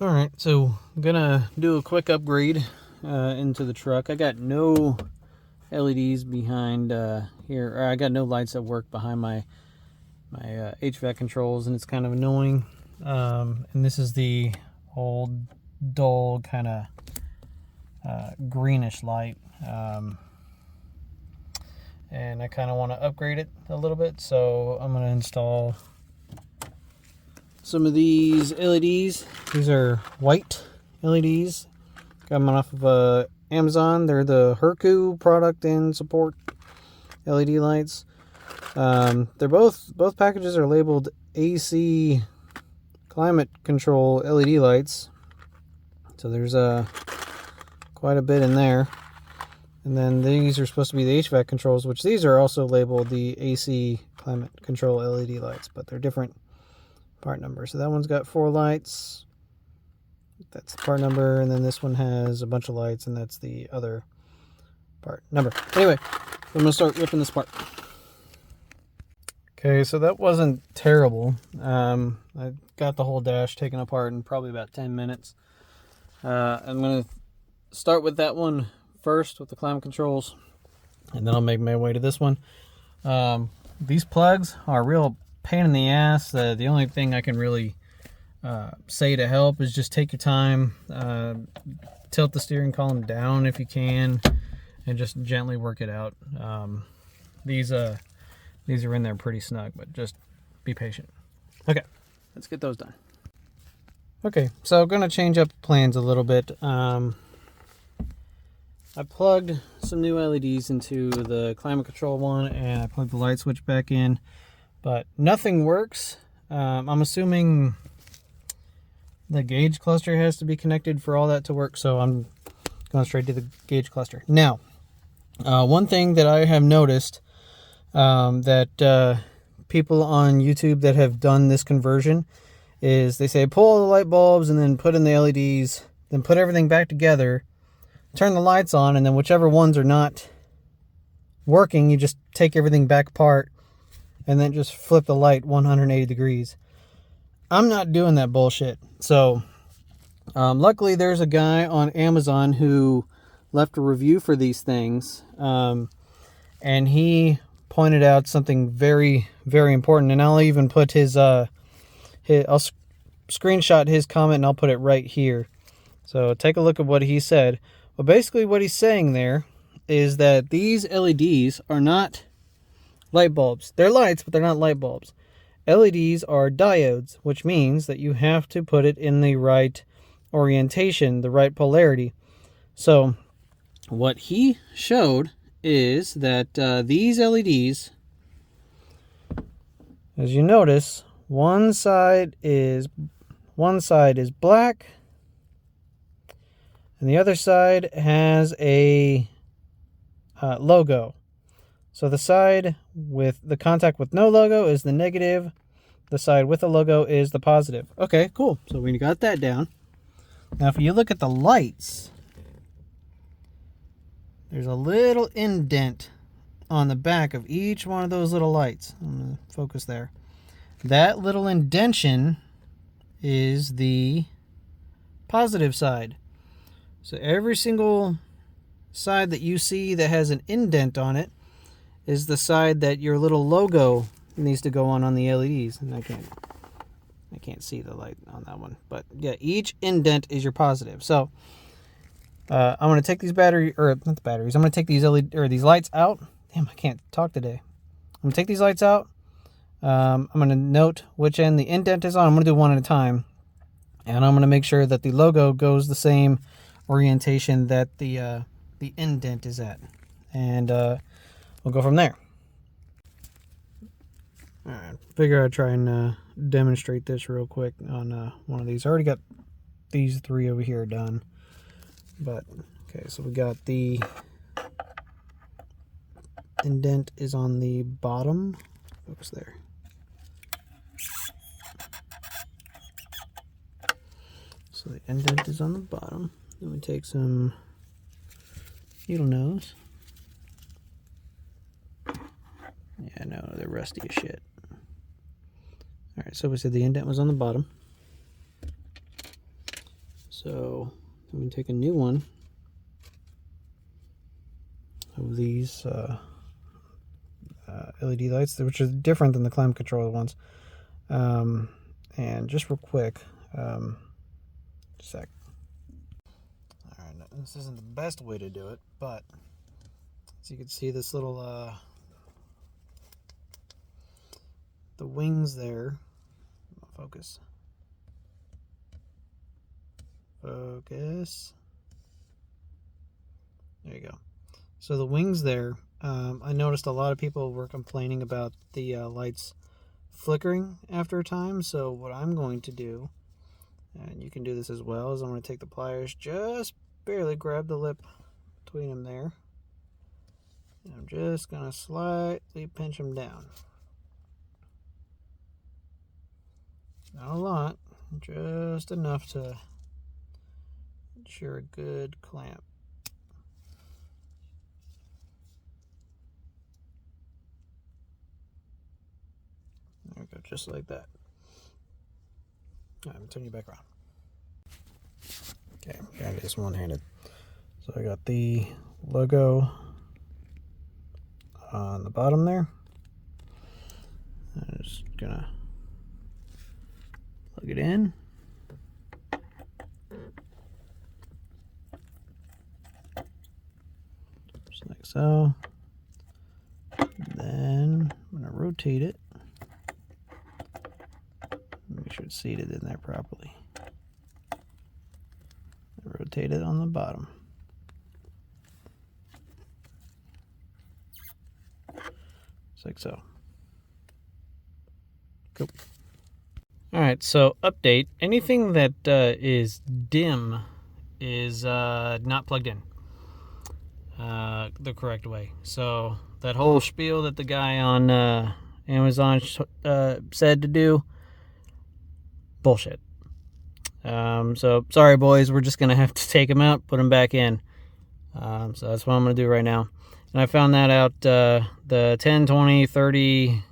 Alright, so I'm gonna do a quick upgrade into the truck. I got no LEDs behind here, or I got no lights that work behind my HVAC controls, and it's kind of annoying. And this is the old, dull, kind of greenish light. And I kind of want to upgrade it a little bit, so I'm going to install some of these LEDs. These are white LEDs. Got them off of Amazon. They're the Herku product and support LED lights. They're both packages are labeled AC climate control LED lights. So there's quite a bit in there. And then these are supposed to be the HVAC controls, which these are also labeled the AC climate control LED lights, but they're different part numbers. So that one's got 4 lights. That's the part number, and then this one has a bunch of lights, and that's the other part number. Anyway, I'm gonna start ripping this apart. Okay, so that wasn't terrible. I got the whole dash taken apart in probably about 10 minutes. I'm gonna start with that one first with the climate controls, and then I'll make my way to this one. These plugs are a real pain in the ass. The only thing I can really say to help is just take your time, tilt the steering column down if you can, and just gently work it out. These are in there pretty snug, but just be patient. Okay, let's get those done. Okay, so I'm gonna change up plans a little bit. I plugged some new LEDs into the climate control one, and I plugged the light switch back in, but nothing works. I'm assuming the gauge cluster has to be connected for all that to work, so I'm going straight to the gauge cluster. Now, one thing that I have noticed, that people on YouTube that have done this conversion, is they say pull all the light bulbs and then put in the LEDs, then put everything back together, turn the lights on, and then whichever ones are not working, you just take everything back apart and then just flip the light 180 degrees. I'm not doing that bullshit. So luckily there's a guy on Amazon who left a review for these things, and he pointed out something very, very important, and I'll even put I'll screenshot his comment and I'll put it right here. So take a look at what he said. Well, basically what he's saying there is that these LEDs are not light bulbs. They're lights, but they're not light bulbs. LEDs are diodes, which means that you have to put it in the right orientation, the right polarity. So what he showed is that these LEDs, as you notice, one side is black, and the other side has a logo. So the side with the contact with no logo is the negative. The side with the logo is the positive. Okay, cool. So we got that down. Now if you look at the lights, there's a little indent on the back of each one of those little lights. I'm going to focus there. That little indentation is the positive side. So every single side that you see that has an indent on it is the side that your little logo needs to go on the LEDs. And I can't see the light on that one, but yeah, each indent is your positive. So I'm going to take these not the batteries. I'm going to take these these lights out. Damn, I can't talk today. I'm going to take these lights out. I'm going to note which end the indent is on. I'm going to do one at a time, and I'm going to make sure that the logo goes the same orientation that the indent is at, and we'll go from there. Alright, figure I'd try and demonstrate this real quick on one of these. I already got these 3 over here done, but okay, so we got the indent is on the bottom. Focus there. So the indent is on the bottom. Then we take some needle nose. Yeah, no, they're rusty as shit. Alright, so we said the indent was on the bottom. So I'm going to take a new one of these LED lights, which are different than the climate control ones. And just real quick, sec. All right, this isn't the best way to do it, but as you can see, this little the wings there. Focus. Focus. There you go. So the wings there, I noticed a lot of people were complaining about the lights flickering after a time. So what I'm going to do, and you can do this as well, is I'm going to take the pliers, just barely grab the lip between them there. And I'm just going to slightly pinch them down. Not a lot, just enough to ensure a good clamp. There we go, just like that. All right, I'm turning you back around. Okay, I'm trying to do this one-handed. So I got the logo on the bottom there. I'm just gonna plug it in. Just like so. Then I'm gonna rotate it. Make sure it's seated in there properly. Rotate it on the bottom. Just like so. Cool. Alright, so update. Anything that is dim is not plugged in the correct way. So that whole spiel that the guy on Amazon said to do, bullshit. So sorry boys, we're just gonna have to take them out, put them back in. So that's what I'm gonna do right now. And I found that out, the 10, 20, 30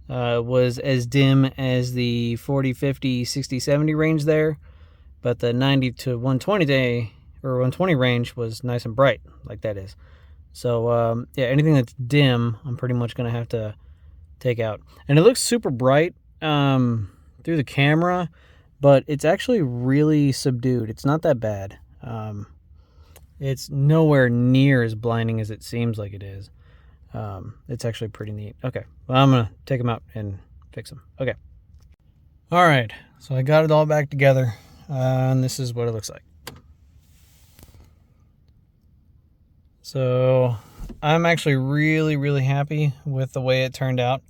was as dim as the 40, 50, 60, 70 range there, but the 90 to 120 day or 120 range was nice and bright, like that is. So yeah, anything that's dim, I'm pretty much gonna have to take out. And it looks super bright through the camera, but it's actually really subdued. It's not that bad. It's nowhere near as blinding as it seems like it is. It's actually pretty neat. Okay, well, I'm gonna take them out and fix them. Okay. All right, so I got it all back together, and this is what it looks like. So I'm actually really happy with the way it turned out.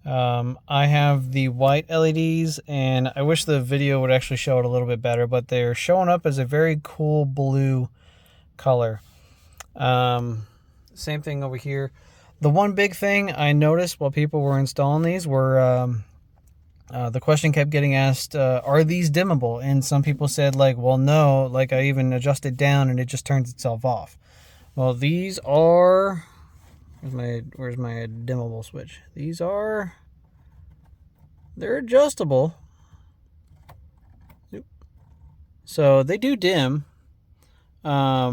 I have the white LEDs, and I wish the video would actually show it a little bit better, but they're showing up as a very cool blue color. Same thing over here. The one big thing I noticed while people were installing these were the question kept getting asked, are these dimmable? And some people said, like, well, no, like I even adjusted down and it just turns itself off. Well, these are, where's my dimmable switch? These are, they're adjustable. So they do dim. That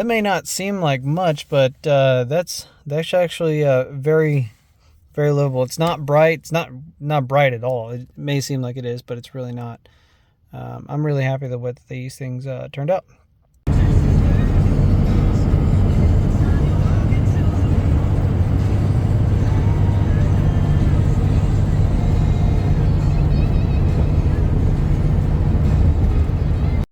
may not seem like much, but that's actually very livable. It's not bright. It's not bright at all. It may seem like it is, but it's really not. I'm really happy with the way these things turned out.